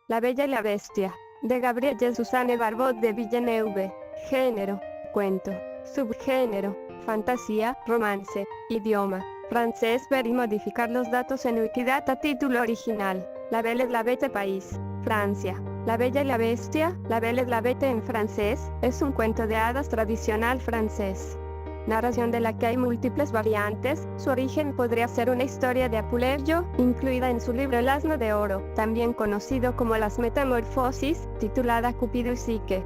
La Bella y la Bestia, de Gabrielle Suzanne Barbot de Villeneuve. Género, cuento. Subgénero, fantasía, romance. Idioma, francés. Ver y modificar los datos en Wikidata. Título original, La Belle et la Bête País, Francia. La Bella y la Bestia, La Belle et la Bête en francés, es un cuento de hadas tradicional francés. Narración de la que hay múltiples variantes. Su origen podría ser una historia de Apuleyo, incluida en su libro El asno de oro, también conocido como Las Metamorfosis, titulada Cupido y Psique.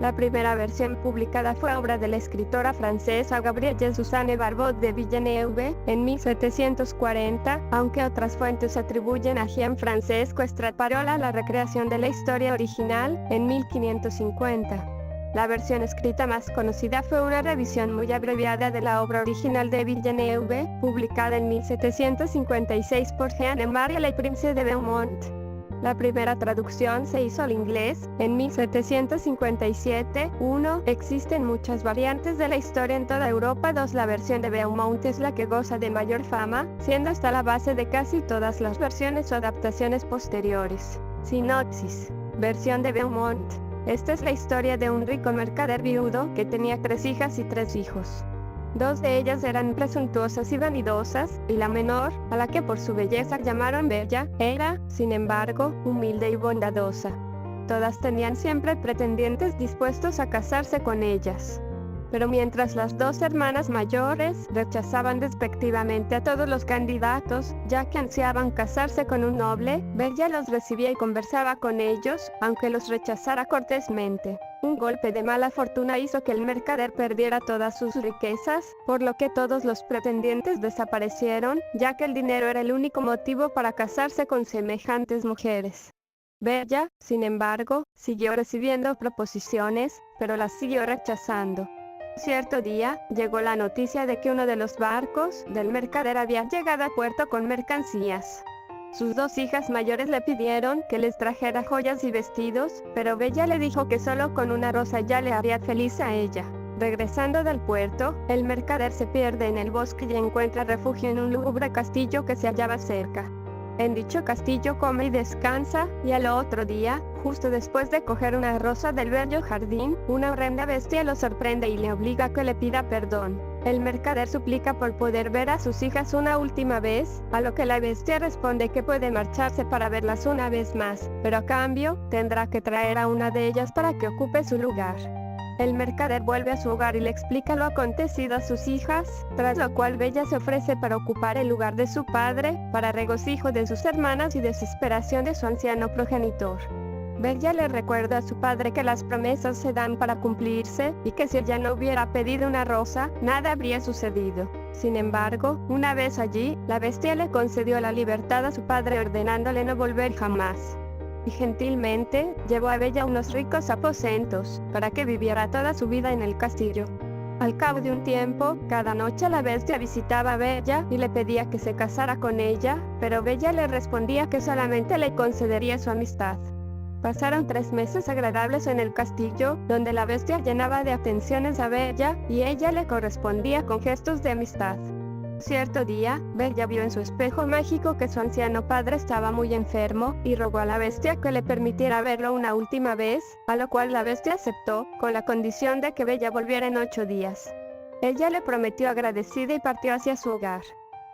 La primera versión publicada fue obra de la escritora francesa Gabrielle Suzanne Barbot de Villeneuve en 1740, aunque otras fuentes atribuyen a Jean-Francesco Straparola la recreación de la historia original en 1550. La versión escrita más conocida fue una revisión muy abreviada de la obra original de Villeneuve, publicada en 1756 por Jean-Marie Le Prince de Beaumont. La primera traducción se hizo al inglés en 1757. 1. Existen muchas variantes de la historia en toda Europa. 2. La versión de Beaumont es la que goza de mayor fama, siendo esta la base de casi todas las versiones o adaptaciones posteriores. Sinopsis. Versión de Beaumont. Esta es la historia de un rico mercader viudo que tenía 3 hijas y 3 hijos. 2 de ellas eran presuntuosas y vanidosas, y la menor, a la que por su belleza llamaron Bella, era, sin embargo, humilde y bondadosa. Todas tenían siempre pretendientes dispuestos a casarse con ellas. Pero mientras las 2 hermanas mayores rechazaban despectivamente a todos los candidatos, ya que ansiaban casarse con un noble, Bella los recibía y conversaba con ellos, aunque los rechazara cortésmente. Un golpe de mala fortuna hizo que el mercader perdiera todas sus riquezas, por lo que todos los pretendientes desaparecieron, ya que el dinero era el único motivo para casarse con semejantes mujeres. Bella, sin embargo, siguió recibiendo proposiciones, pero las siguió rechazando. Cierto día, llegó la noticia de que uno de los barcos del mercader había llegado a puerto con mercancías. Sus 2 hijas mayores le pidieron que les trajera joyas y vestidos, pero Bella le dijo que solo con una rosa ya le haría feliz a ella. Regresando del puerto, el mercader se pierde en el bosque y encuentra refugio en un lúgubre castillo que se hallaba cerca. En dicho castillo come y descansa, y al otro día, justo después de coger una rosa del bello jardín, una horrenda bestia lo sorprende y le obliga a que le pida perdón. El mercader suplica por poder ver a sus hijas una última vez, a lo que la bestia responde que puede marcharse para verlas una vez más, pero a cambio, tendrá que traer a una de ellas para que ocupe su lugar. El mercader vuelve a su hogar y le explica lo acontecido a sus hijas, tras lo cual Bella se ofrece para ocupar el lugar de su padre, para regocijo de sus hermanas y desesperación de su anciano progenitor. Bella le recuerda a su padre que las promesas se dan para cumplirse, y que si ella no hubiera pedido una rosa, nada habría sucedido. Sin embargo, una vez allí, la bestia le concedió la libertad a su padre ordenándole no volver jamás. Y gentilmente, llevó a Bella a unos ricos aposentos, para que viviera toda su vida en el castillo. Al cabo de un tiempo, cada noche la bestia visitaba a Bella y le pedía que se casara con ella, pero Bella le respondía que solamente le concedería su amistad. Pasaron 3 meses agradables en el castillo, donde la bestia llenaba de atenciones a Bella, y ella le correspondía con gestos de amistad. Cierto día, Bella vio en su espejo mágico que su anciano padre estaba muy enfermo, y rogó a la bestia que le permitiera verlo una última vez, a lo cual la bestia aceptó, con la condición de que Bella volviera en 8 días. Ella le prometió agradecida y partió hacia su hogar.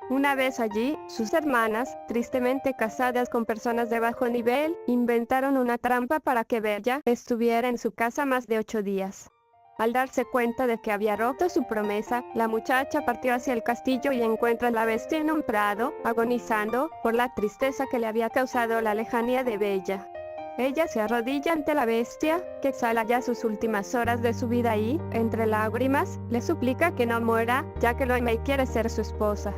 Una vez allí, sus hermanas, tristemente casadas con personas de bajo nivel, inventaron una trampa para que Bella estuviera en su casa más de 8 días. Al darse cuenta de que había roto su promesa, la muchacha partió hacia el castillo y encuentra a la bestia en un prado, agonizando, por la tristeza que le había causado la lejanía de Bella. Ella se arrodilla ante la bestia, que exhala ya sus últimas horas de su vida y, entre lágrimas, le suplica que no muera, ya que lo ama y quiere ser su esposa.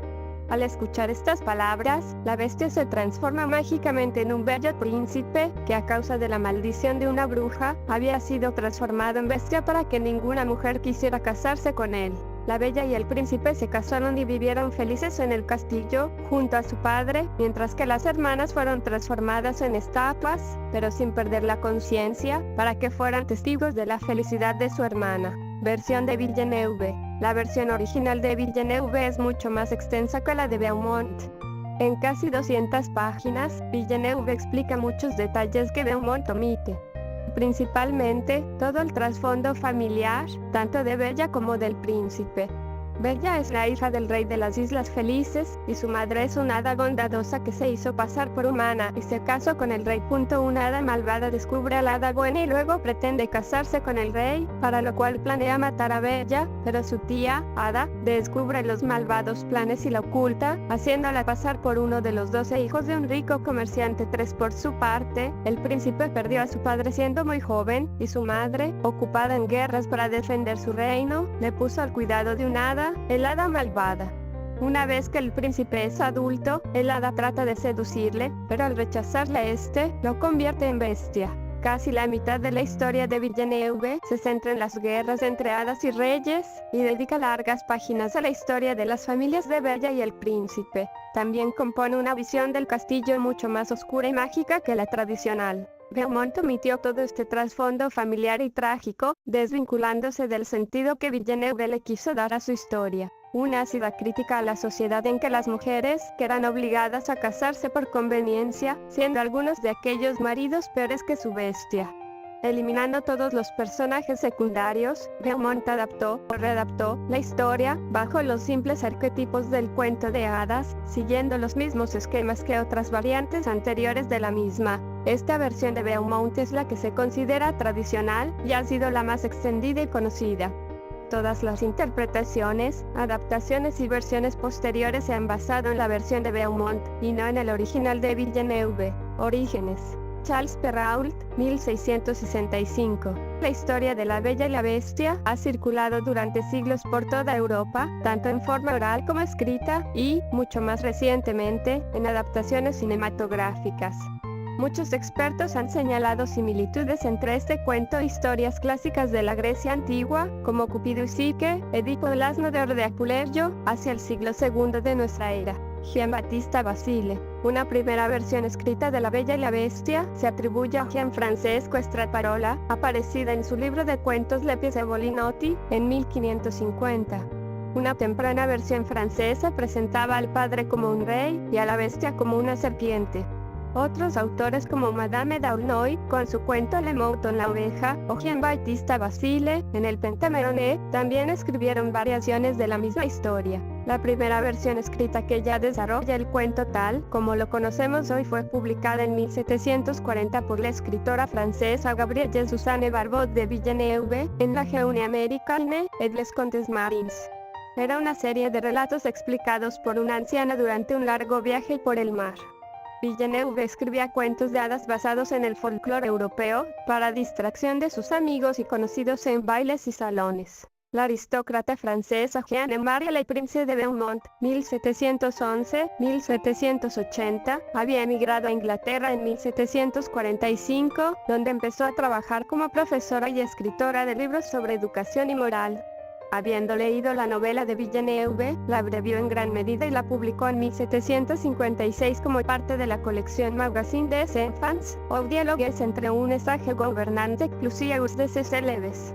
Al escuchar estas palabras, la bestia se transforma mágicamente en un bello príncipe, que a causa de la maldición de una bruja, había sido transformado en bestia para que ninguna mujer quisiera casarse con él. La bella y el príncipe se casaron y vivieron felices en el castillo, junto a su padre, mientras que las hermanas fueron transformadas en estatuas, pero sin perder la conciencia, para que fueran testigos de la felicidad de su hermana. Versión de Villeneuve. La versión original de Villeneuve es mucho más extensa que la de Beaumont. En casi 200 páginas, Villeneuve explica muchos detalles que Beaumont omite. Principalmente, todo el trasfondo familiar, tanto de Bella como del príncipe. Bella es la hija del rey de las Islas Felices, y su madre es una hada bondadosa que se hizo pasar por humana y se casó con el rey. Una hada malvada descubre a la hada buena y luego pretende casarse con el rey, para lo cual planea matar a Bella, pero su tía, Hada, descubre los malvados planes y la oculta, haciéndola pasar por uno de los 12 hijos de un rico comerciante. Por su parte, el príncipe perdió a su padre siendo muy joven, y su madre, ocupada en guerras para defender su reino, le puso al cuidado de una hada, el hada malvada. Una vez que el príncipe es adulto, el hada trata de seducirle, pero al rechazarle lo convierte en bestia. Casi la mitad de la historia de Villeneuve se centra en las guerras entre hadas y reyes, y dedica largas páginas a la historia de las familias de Bella y el príncipe. También compone una visión del castillo mucho más oscura y mágica que la tradicional. Beaumont omitió todo este trasfondo familiar y trágico, desvinculándose del sentido que Villeneuve le quiso dar a su historia. Una ácida crítica a la sociedad en que las mujeres eran obligadas a casarse por conveniencia, siendo algunos de aquellos maridos peores que su bestia. Eliminando todos los personajes secundarios, Beaumont adaptó o readaptó la historia bajo los simples arquetipos del cuento de hadas, siguiendo los mismos esquemas que otras variantes anteriores de la misma. Esta versión de Beaumont es la que se considera tradicional y ha sido la más extendida y conocida. Todas las interpretaciones, adaptaciones y versiones posteriores se han basado en la versión de Beaumont, y no en el original de Villeneuve. Orígenes: Charles Perrault, 1665. La historia de La Bella y la Bestia ha circulado durante siglos por toda Europa, tanto en forma oral como escrita, y, mucho más recientemente, en adaptaciones cinematográficas. Muchos expertos han señalado similitudes entre este cuento e historias clásicas de la Grecia antigua, como Cupido y Psique, Edipo el asno de oro de Apuleyo, hacia el siglo II de nuestra era. Gian Battista Basile. Una primera versión escrita de La Bella y la Bestia se atribuye a Gianfrancesco Straparola, aparecida en su libro de cuentos Le Pièce Volinotti, en 1550. Una temprana versión francesa presentaba al padre como un rey y a la bestia como una serpiente. Otros autores como Madame d'Aulnoy, con su cuento Le Mouton la oveja, o Giambattista Basile, en el Pentamerone, también escribieron variaciones de la misma historia. La primera versión escrita que ya desarrolla el cuento tal como lo conocemos hoy fue publicada en 1740 por la escritora francesa Gabrielle Suzanne Barbot de Villeneuve, en la Jeune Américaine et les Contes Marins. Era una serie de relatos explicados por una anciana durante un largo viaje por el mar. Villeneuve escribía cuentos de hadas basados en el folclore europeo, para distracción de sus amigos y conocidos en bailes y salones. La aristócrata francesa Jeanne-Marie Le Prince de Beaumont, 1711-1780, había emigrado a Inglaterra en 1745, donde empezó a trabajar como profesora y escritora de libros sobre educación y moral. Habiendo leído la novela de Villeneuve, la abrevió en gran medida y la publicó en 1756 como parte de la colección Magazine des Enfants, o Dialogues entre un sage gouvernante plusieurs de ses élèves.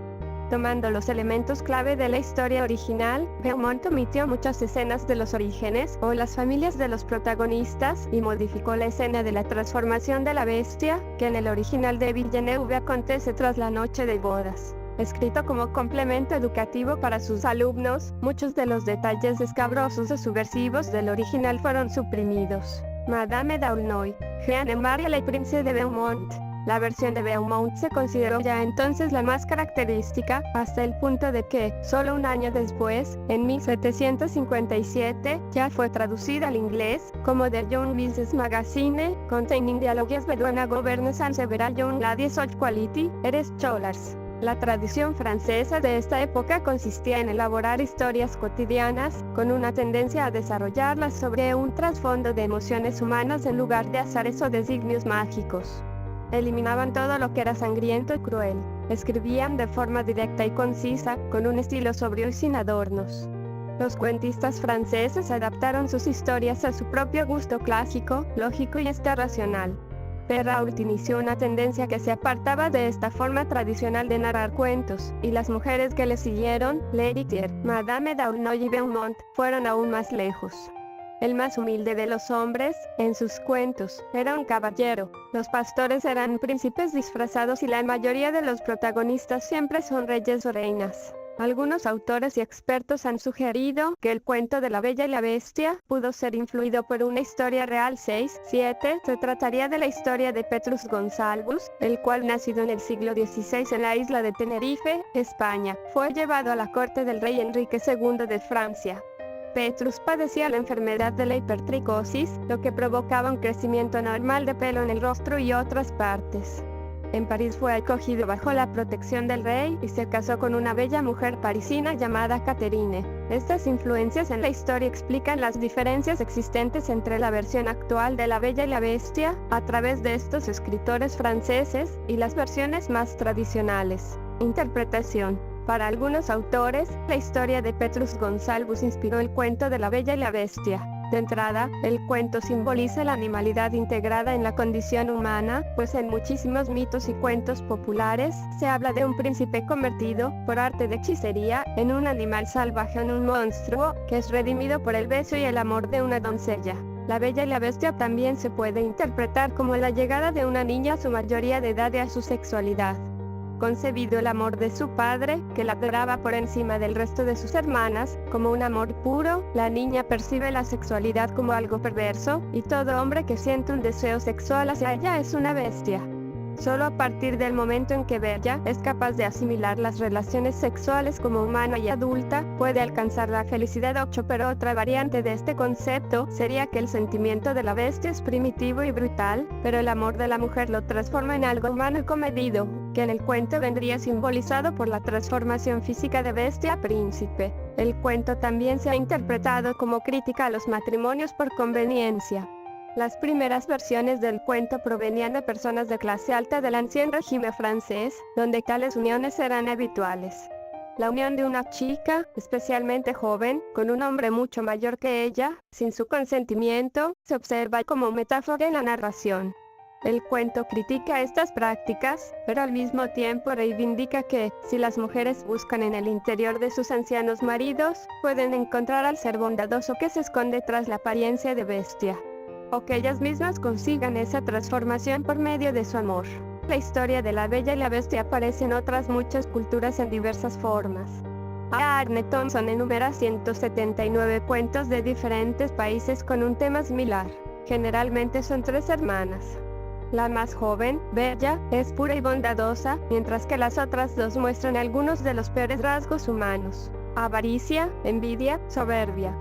Tomando los elementos clave de la historia original, Beaumont omitió muchas escenas de los orígenes o las familias de los protagonistas y modificó la escena de la transformación de la bestia, que en el original de Villeneuve acontece tras la noche de bodas. Escrito como complemento educativo para sus alumnos, muchos de los detalles escabrosos o subversivos del original fueron suprimidos. Madame d'Aulnoy, Jeanne-Marie Le Prince de Beaumont. La versión de Beaumont se consideró ya entonces la más característica, hasta el punto de que, solo un año después, en 1757, ya fue traducida al inglés, como The Young Business Magazine, containing dialogues between a governess and several young ladies of quality, scholars. La tradición francesa de esta época consistía en elaborar historias cotidianas, con una tendencia a desarrollarlas sobre un trasfondo de emociones humanas en lugar de azares o designios mágicos. Eliminaban todo lo que era sangriento y cruel. Escribían de forma directa y concisa, con un estilo sobrio y sin adornos. Los cuentistas franceses adaptaron sus historias a su propio gusto clásico, lógico y racional. Perrault inició una tendencia que se apartaba de esta forma tradicional de narrar cuentos, y las mujeres que le siguieron, L'Héritier, Madame d'Aulnoy y Beaumont, fueron aún más lejos. el más humilde de los hombres, en sus cuentos, era un caballero. Los pastores eran príncipes disfrazados y la mayoría de los protagonistas siempre son reyes o reinas. Algunos autores y expertos han sugerido que el cuento de la Bella y la Bestia pudo ser influido por una historia real. 6-7 se trataría de la historia de Petrus Gonsalvus, el cual, nacido en el siglo XVI en la isla de Tenerife, España, fue llevado a la corte del rey Enrique II de Francia. Petrus padecía la enfermedad de la hipertricosis, lo que provocaba un crecimiento anormal de pelo en el rostro y otras partes. En París fue acogido bajo la protección del rey y se casó con una bella mujer parisina llamada Catherine. Estas influencias en la historia explican las diferencias existentes entre la versión actual de La Bella y la Bestia, a través de estos escritores franceses, y las versiones más tradicionales. Interpretación. Para algunos autores, la historia de Petrus Gonsalvus inspiró el cuento de La Bella y la Bestia. De entrada, el cuento simboliza la animalidad integrada en la condición humana, pues en muchísimos mitos y cuentos populares, se habla de un príncipe convertido, por arte de hechicería, en un animal salvaje o en un monstruo, que es redimido por el beso y el amor de una doncella. La Bella y la Bestia también se puede interpretar como la llegada de una niña a su mayoría de edad y a su sexualidad. Concebido el amor de su padre, que la adoraba por encima del resto de sus hermanas, como un amor puro, la niña percibe la sexualidad como algo perverso, y todo hombre que siente un deseo sexual hacia ella es una bestia. Solo a partir del momento en que Bella es capaz de asimilar las relaciones sexuales como humana y adulta, puede alcanzar la felicidad. 8. Pero otra variante de este concepto sería que el sentimiento de la bestia es primitivo y brutal, pero el amor de la mujer lo transforma en algo humano y comedido, que en el cuento vendría simbolizado por la transformación física de bestia a príncipe. El cuento también se ha interpretado como crítica a los matrimonios por conveniencia. Las primeras versiones del cuento provenían de personas de clase alta del ancien régimen francés, donde tales uniones eran habituales. La unión de una chica, especialmente joven, con un hombre mucho mayor que ella, sin su consentimiento, se observa como metáfora en la narración. El cuento critica estas prácticas, pero al mismo tiempo reivindica que, si las mujeres buscan en el interior de sus ancianos maridos, pueden encontrar al ser bondadoso que se esconde tras la apariencia de bestia, o que ellas mismas consigan esa transformación por medio de su amor. La historia de la Bella y la Bestia aparece en otras muchas culturas en diversas formas. Arne Thompson enumera 179 cuentos de diferentes países con un tema similar. Generalmente son 3 hermanas. La más joven, Bella, es pura y bondadosa, mientras que las otras 2 muestran algunos de los peores rasgos humanos: avaricia, envidia, soberbia.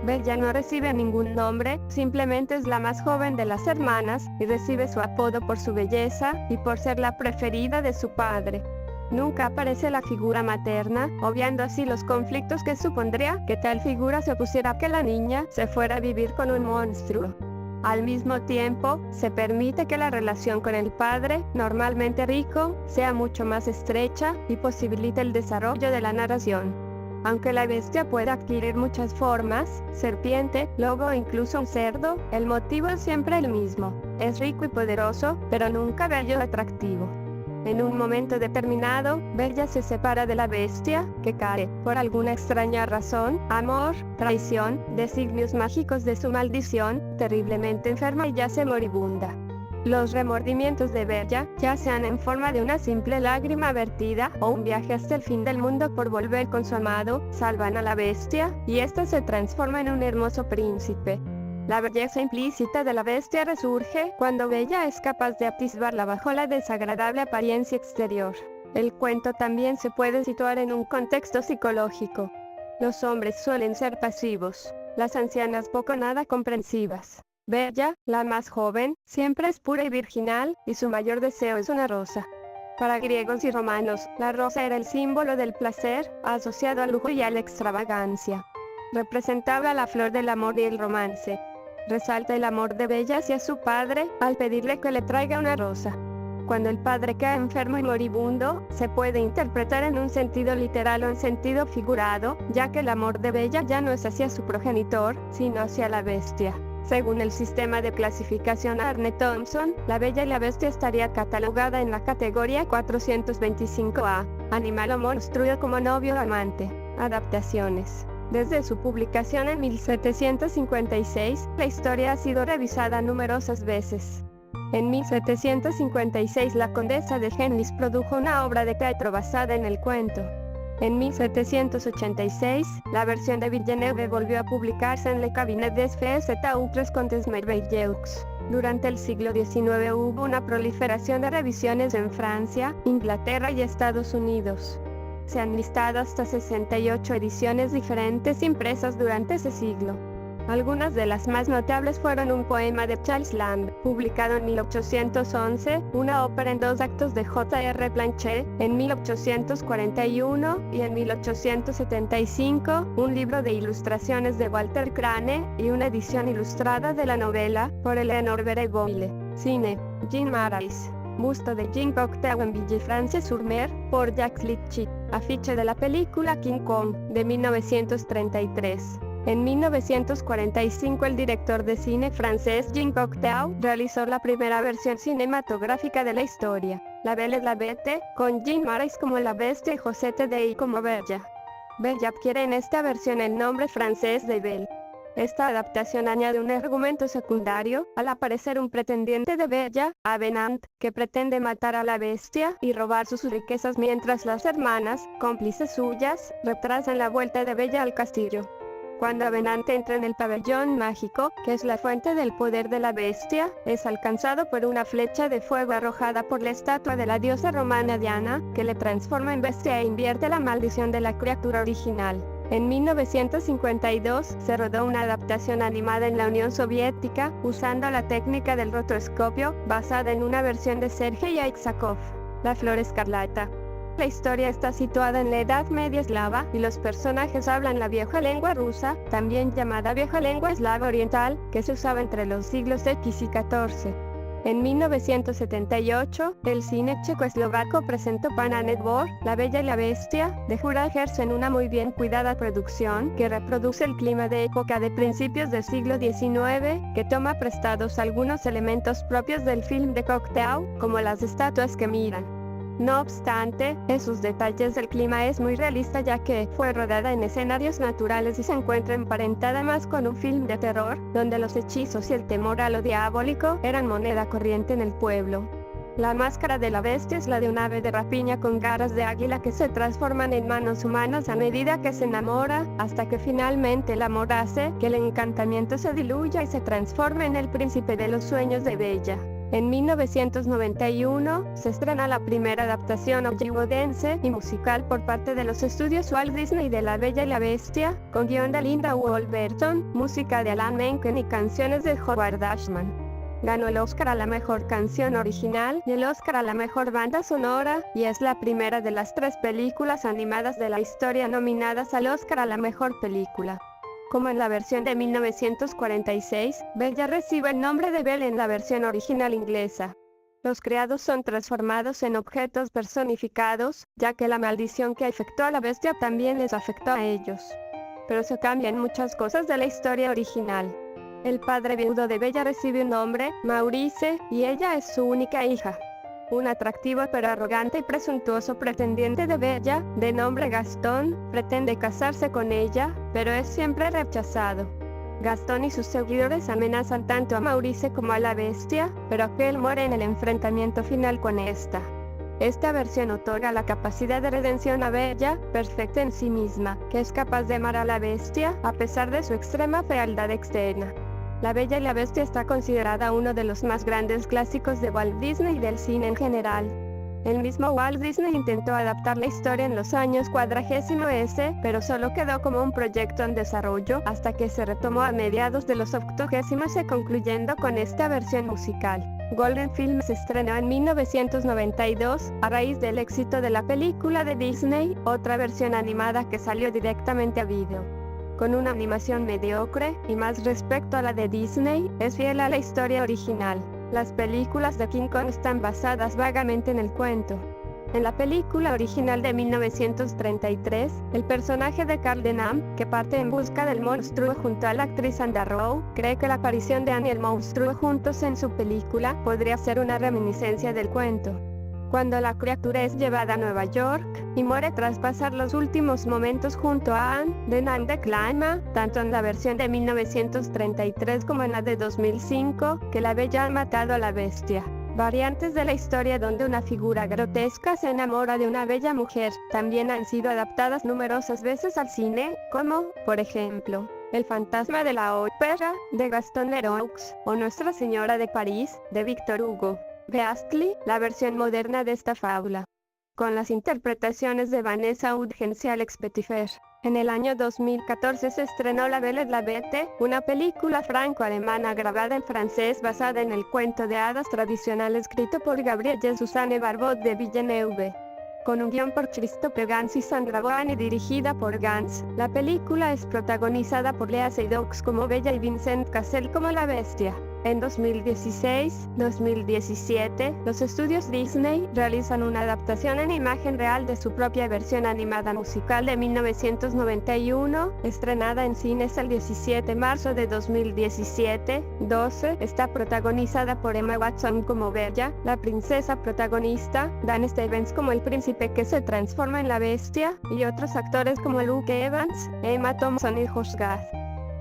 Bella no recibe ningún nombre, simplemente es la más joven de las hermanas, y recibe su apodo por su belleza, y por ser la preferida de su padre. Nunca aparece la figura materna, obviando así los conflictos que supondría que tal figura se opusiera a que la niña se fuera a vivir con un monstruo. Al mismo tiempo, se permite que la relación con el padre, normalmente rico, sea mucho más estrecha, y posibilita el desarrollo de la narración. Aunque la bestia puede adquirir muchas formas, serpiente, lobo o incluso un cerdo, el motivo es siempre el mismo: es rico y poderoso, pero nunca bello o atractivo. En un momento determinado, Bella se separa de la bestia, que cae, por alguna extraña razón, amor, traición, designios mágicos de su maldición, terriblemente enferma y yace moribunda. Los remordimientos de Bella, ya sean en forma de una simple lágrima vertida o un viaje hasta el fin del mundo por volver con su amado, salvan a la bestia, y ésta se transforma en un hermoso príncipe. La belleza implícita de la bestia resurge cuando Bella es capaz de atisbarla bajo la desagradable apariencia exterior. El cuento también se puede situar en un contexto psicológico. Los hombres suelen ser pasivos, las ancianas poco o nada comprensivas. Bella, la más joven, siempre es pura y virginal, y su mayor deseo es una rosa. Para griegos y romanos, la rosa era el símbolo del placer, asociado al lujo y a la extravagancia. Representaba la flor del amor y el romance. Resalta el amor de Bella hacia su padre, al pedirle que le traiga una rosa. Cuando el padre cae enfermo y moribundo, se puede interpretar en un sentido literal o en sentido figurado, ya que el amor de Bella ya no es hacia su progenitor, sino hacia la bestia. Según el sistema de clasificación Arne Thompson, la Bella y la Bestia estaría catalogada en la categoría 425A, animal o monstruo como novio o amante. Adaptaciones. Desde su publicación en 1756, la historia ha sido revisada numerosas veces. En 1756 la condesa de Genlis produjo una obra de teatro basada en el cuento. En 1786, la versión de Villeneuve volvió a publicarse en Le Cabinet des Faits et autres contes merveilleux. Durante el siglo XIX hubo una proliferación de revisiones en Francia, Inglaterra y Estados Unidos. Se han listado hasta 68 ediciones diferentes impresas durante ese siglo. Algunas de las más notables fueron un poema de Charles Lamb, publicado en 1811, una ópera en 2 actos de J.R. Blanchet, en 1841, y en 1875, un libro de ilustraciones de Walter Crane, y una edición ilustrada de la novela, por Eleanor Boyle. Cine, Jean Marais. Busto de Jean Cocteau en Villefranche-sur-Mer, por Jacques Litchi. Afiche de la película King Kong, de 1933. En 1945 el director de cine francés Jean Cocteau realizó la primera versión cinematográfica de la historia, La Belle et la Bête, con Jean Marais como la bestia y José Tedei como Bella. Bella adquiere en esta versión el nombre francés de Belle. Esta adaptación añade un argumento secundario, al aparecer un pretendiente de Bella, Avenant, que pretende matar a la bestia y robar sus riquezas mientras las hermanas, cómplices suyas, retrasan la vuelta de Bella al castillo. Cuando Avenant entra en el pabellón mágico, que es la fuente del poder de la bestia, es alcanzado por una flecha de fuego arrojada por la estatua de la diosa romana Diana, que le transforma en bestia e invierte la maldición de la criatura original. En 1952 se rodó una adaptación animada en la Unión Soviética, usando la técnica del rotoscopio, basada en una versión de Sergei Isakov, La Flor Escarlata. La historia está situada en la Edad Media eslava, y los personajes hablan la vieja lengua rusa, también llamada vieja lengua eslava oriental, que se usaba entre los siglos X y XIV. En 1978, el cine checoslovaco presentó Pana Nedvor, La Bella y la Bestia, de Jura Herz en una muy bien cuidada producción que reproduce el clima de época de principios del siglo XIX, que toma prestados algunos elementos propios del film de Cocteau, como las estatuas que miran. No obstante, en sus detalles del clima es muy realista, ya que fue rodada en escenarios naturales y se encuentra emparentada más con un film de terror, donde los hechizos y el temor a lo diabólico eran moneda corriente en el pueblo. La máscara de la bestia es la de un ave de rapiña con garras de águila que se transforman en manos humanas a medida que se enamora, hasta que finalmente el amor hace que el encantamiento se diluya y se transforme en el príncipe de los sueños de Bella. En 1991, se estrena la primera adaptación hollywoodense y musical por parte de los estudios Walt Disney de La Bella y la Bestia, con guion de Linda Wolverton, música de Alan Menken y canciones de Howard Ashman. Ganó el Oscar a la mejor canción original y el Oscar a la mejor banda sonora, y es la primera de las 3 películas animadas de la historia nominadas al Oscar a la mejor película. Como en la versión de 1946, Bella recibe el nombre de Belle en la versión original inglesa. Los criados son transformados en objetos personificados, ya que la maldición que afectó a la bestia también les afectó a ellos. Pero se cambian muchas cosas de la historia original. El padre viudo de Bella recibe un nombre, Maurice, y ella es su única hija. Un atractivo pero arrogante y presuntuoso pretendiente de Bella, de nombre Gastón, pretende casarse con ella, pero es siempre rechazado. Gastón y sus seguidores amenazan tanto a Maurice como a la bestia, pero aquel muere en el enfrentamiento final con esta. Esta versión otorga la capacidad de redención a Bella, perfecta en sí misma, que es capaz de amar a la bestia, a pesar de su extrema fealdad externa. La Bella y la Bestia está considerada uno de los más grandes clásicos de Walt Disney y del cine en general. El mismo Walt Disney intentó adaptar la historia en los años 40s, pero solo quedó como un proyecto en desarrollo hasta que se retomó a mediados de los 80s, concluyendo con esta versión musical. Golden Film se estrenó en 1992, a raíz del éxito de la película de Disney, otra versión animada que salió directamente a video. Con una animación mediocre, y más respecto a la de Disney, es fiel a la historia original. Las películas de King Kong están basadas vagamente en el cuento. En la película original de 1933, el personaje de Carl Denham, que parte en busca del monstruo junto a la actriz Sandra Rowe, cree que la aparición de Annie el monstruo juntos en su película podría ser una reminiscencia del cuento. cuando la criatura es llevada a Nueva York y muere tras pasar los últimos momentos junto a Anne, de Nan declama, tanto en la versión de 1933 como en la de 2005, que la bella ha matado a la bestia. Variantes de la historia donde una figura grotesca se enamora de una bella mujer también han sido adaptadas numerosas veces al cine, como, por ejemplo, El fantasma de la ópera, de Gaston Leroux, o Nuestra Señora de París, de Victor Hugo. Beastly, la versión moderna de esta fábula, con las interpretaciones de Vanessa Hudgens y Alex Petitfer. En el año 2014 se estrenó La Belle et la Bête, una película franco-alemana grabada en francés basada en el cuento de hadas tradicional escrito por Gabrielle Suzanne Barbot de Villeneuve, con un guión por Christophe Gans y Sandra Boan y dirigida por Gans. La película es protagonizada por Léa Seydoux como Bella y Vincent Cassel como la bestia. En 2016-2017, los estudios Disney realizan una adaptación en imagen real de su propia versión animada musical de 1991, estrenada en cines el 17 de marzo de 2017. 12. Está protagonizada por Emma Watson como Bella, la princesa protagonista, Dan Stevens como el príncipe que se transforma en la bestia, y otros actores como Luke Evans, Emma Thompson y Josh Gad.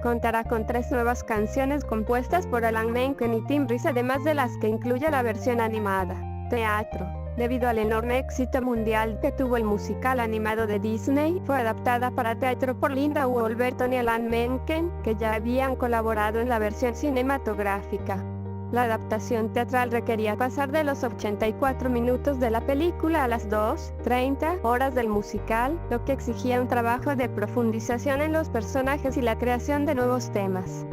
Contará con 3 nuevas canciones compuestas por Alan Menken y Tim Rice, además de las que incluye la versión animada. Teatro. Debido al enorme éxito mundial que tuvo el musical animado de Disney, fue adaptada para teatro por Linda Woolverton y Alan Menken, que ya habían colaborado en la versión cinematográfica. La adaptación teatral requería pasar de los 84 minutos de la película a las 2:30 horas del musical, lo que exigía un trabajo de profundización en los personajes y la creación de nuevos temas.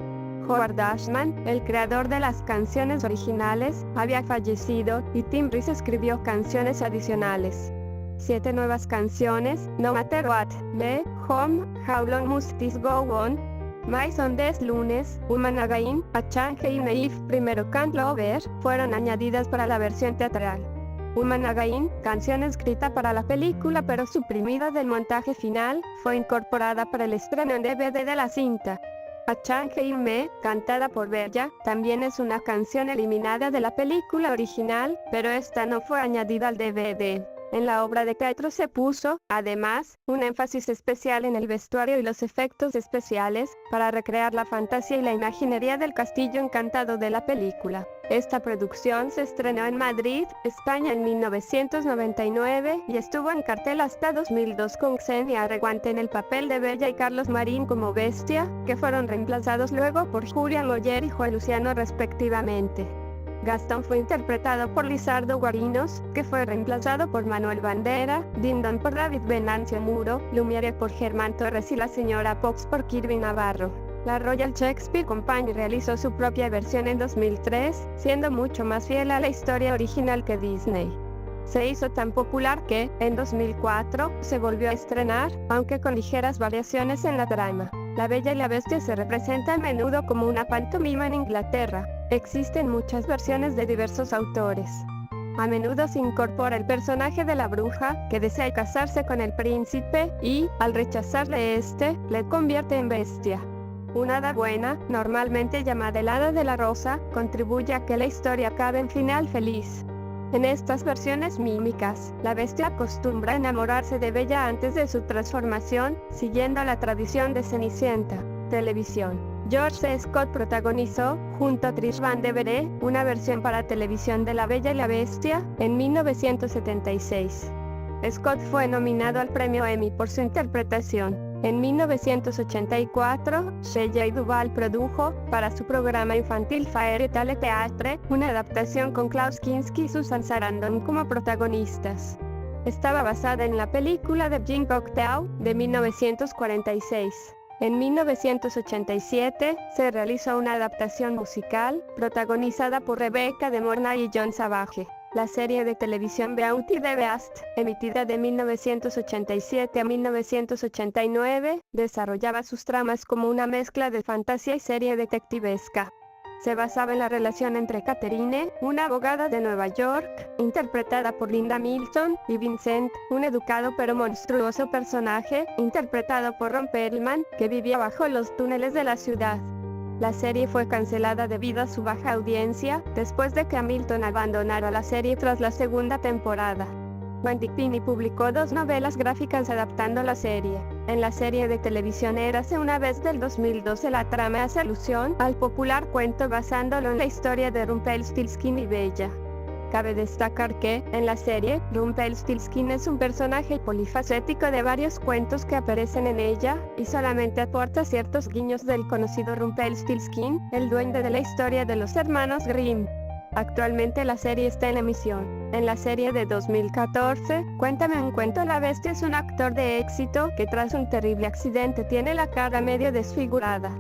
Howard Ashman, el creador de las canciones originales, había fallecido, y Tim Rice escribió canciones adicionales. 7 nuevas canciones, No Matter What, Me, Home, How Long Must This Go On, My Sundays Lunes, Woman Again, A Change in If, Primero Can't Lover, fueron añadidas para la versión teatral. Woman Again, canción escrita para la película pero suprimida del montaje final, fue incorporada para el estreno en DVD de la cinta. A Change in Me, cantada por Bella, también es una canción eliminada de la película original, pero esta no fue añadida al DVD. En la obra de teatro se puso, además, un énfasis especial en el vestuario y los efectos especiales, para recrear la fantasía y la imaginería del castillo encantado de la película. Esta producción se estrenó en Madrid, España en 1999, y estuvo en cartel hasta 2002 con Xenia Reguante en el papel de Bella y Carlos Marín como Bestia, que fueron reemplazados luego por Julián Loyer y Joel Luciano respectivamente. Gastón fue interpretado por Lizardo Guarinos, que fue reemplazado por Manuel Bandera, Dindon por David Venancio Muro, Lumiere por Germán Torres y la señora Pox por Kirby Navarro. La Royal Shakespeare Company realizó su propia versión en 2003, siendo mucho más fiel a la historia original que Disney. Se hizo tan popular que, en 2004, se volvió a estrenar, aunque con ligeras variaciones en la trama. La Bella y la Bestia se representa a menudo como una pantomima en Inglaterra. Existen muchas versiones de diversos autores. A menudo se incorpora el personaje de la bruja, que desea casarse con el príncipe, y, al rechazarle le convierte en bestia. Una hada buena, normalmente llamada el Hada de la Rosa, contribuye a que la historia acabe en final feliz. En estas versiones mímicas, la bestia acostumbra a enamorarse de Bella antes de su transformación, siguiendo la tradición de Cenicienta. Televisión. George C. Scott protagonizó, junto a Trish Van Devere, una versión para televisión de La Bella y la Bestia, en 1976. Scott fue nominado al premio Emmy por su interpretación. En 1984, Shelley Duvall produjo, para su programa infantil Fairy Tale Theatre, una adaptación con Klaus Kinski y Susan Sarandon como protagonistas. Estaba basada en la película de Jean Cocteau, de 1946. En 1987, se realizó una adaptación musical, protagonizada por Rebecca de Mornay y John Savage. La serie de televisión Beauty and the Beast, emitida de 1987 a 1989, desarrollaba sus tramas como una mezcla de fantasía y serie detectivesca. Se basaba en la relación entre Catherine, una abogada de Nueva York, interpretada por Linda Milton, y Vincent, un educado pero monstruoso personaje, interpretado por Ron Perlman, que vivía bajo los túneles de la ciudad. La serie fue cancelada debido a su baja audiencia, después de que Hamilton abandonara la serie tras la segunda temporada. Wendy Pini publicó 2 novelas gráficas adaptando la serie. En la serie de televisión Érase una vez del 2012 la trama hace alusión al popular cuento basándolo en la historia de Rumpelstiltskin y Bella. Cabe destacar que, en la serie, Rumpelstiltskin es un personaje polifacético de varios cuentos que aparecen en ella, y solamente aporta ciertos guiños del conocido Rumpelstiltskin, el duende de la historia de los hermanos Grimm. Actualmente la serie está en emisión. En la serie de 2014, Cuéntame un cuento, la bestia es un actor de éxito que tras un terrible accidente tiene la cara medio desfigurada.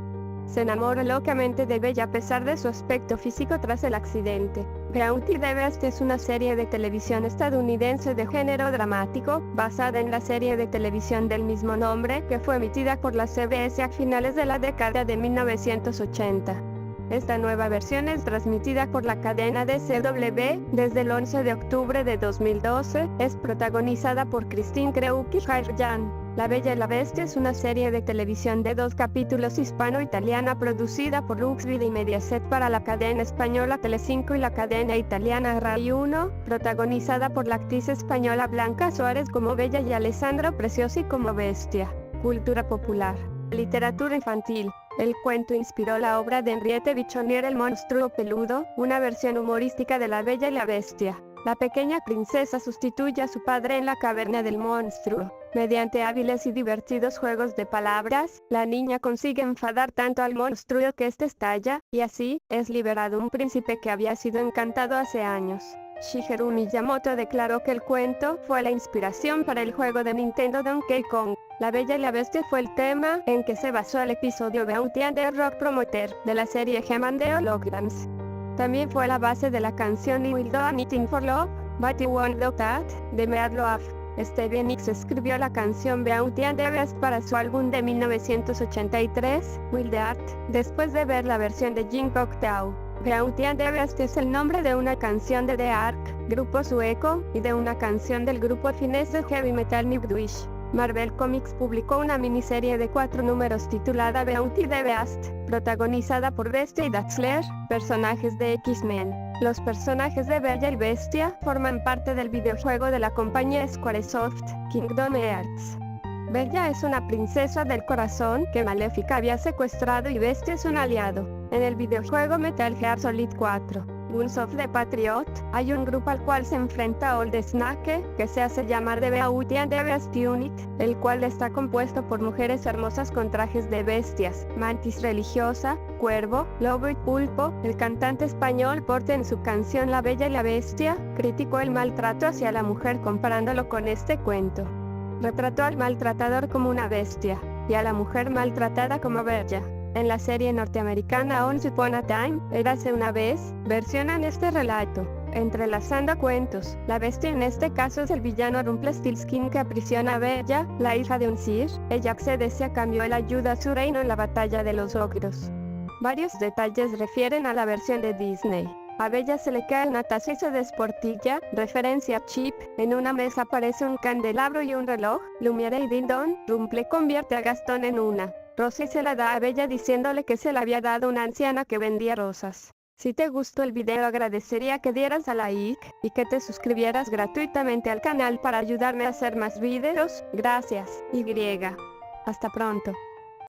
Se enamora locamente de Bella a pesar de su aspecto físico tras el accidente. Beauty the Beast es una serie de televisión estadounidense de género dramático, basada en la serie de televisión del mismo nombre, que fue emitida por la CBS a finales de la década de 1980. Esta nueva versión es transmitida por la cadena de CW desde el 11 de octubre de 2012, es protagonizada por Christine Kreuck y Jair Jan. La Bella y la Bestia es una serie de televisión de 2 capítulos hispano-italiana producida por Luxvid y Mediaset para la cadena española Telecinco y la cadena italiana Rai 1, protagonizada por la actriz española Blanca Suárez como Bella y Alessandro Preciosi como Bestia. Cultura popular. Literatura infantil. El cuento inspiró la obra de Henriette Bichonnier El monstruo peludo, una versión humorística de La Bella y la Bestia. La pequeña princesa sustituye a su padre en la caverna del monstruo. Mediante hábiles y divertidos juegos de palabras, la niña consigue enfadar tanto al monstruo que éste estalla, y así, es liberado un príncipe que había sido encantado hace años. Shigeru Miyamoto declaró que el cuento fue la inspiración para el juego de Nintendo Donkey Kong. La Bella y la Bestia fue el tema en que se basó el episodio Beauty and the Rock Promoter de la serie He-Man de Holograms. También fue la base de la canción I Will Do Anything for Love, But You Won't Do That, de Meatloaf. Stevie Nicks escribió la canción Beauty and the Beast para su álbum de 1983, Wild the Art, después de ver la versión de Jim Cocteau. Beauty and the Beast es el nombre de una canción de The Ark, grupo sueco, y de una canción del grupo finés de heavy metal Nightwish. Marvel Comics publicó una miniserie de 4 números titulada Beauty the Beast, protagonizada por Bestia y Dazzler, personajes de X-Men. Los personajes de Bella y Bestia forman parte del videojuego de la compañía Squaresoft, Kingdom Hearts. Bella es una princesa del corazón que Maléfica había secuestrado y Bestia es un aliado. En el videojuego Metal Gear Solid 4, Guns of the Patriot, hay un grupo al cual se enfrenta Old Snake, que se hace llamar The Beauty and the Beast Unit, el cual está compuesto por mujeres hermosas con trajes de bestias, mantis religiosa, cuervo, lobo y pulpo. El cantante español Porte en su canción La Bella y la Bestia, criticó el maltrato hacia la mujer comparándolo con este cuento. Retrató al maltratador como una bestia, y a la mujer maltratada como bella. En la serie norteamericana Once Upon a Time, Érase una vez, versionan este relato, entrelazando cuentos. La bestia en este caso es el villano Rumpelstiltskin que aprisiona a Bella, la hija de un Sir. Ella accede si a cambio él ayuda a su reino en la batalla de los ogros. Varios detalles refieren a la versión de Disney. A Bella se le cae una taza y se desportilla, referencia a Chip. En una mesa aparece un candelabro y un reloj. Lumiere y Ding Dong. Rumple convierte a Gastón en una. Rosie se la da a Bella diciéndole que se la había dado una anciana que vendía rosas. Si te gustó el video agradecería que dieras a like, y que te suscribieras gratuitamente al canal para ayudarme a hacer más videos. Gracias, Y. Hasta pronto.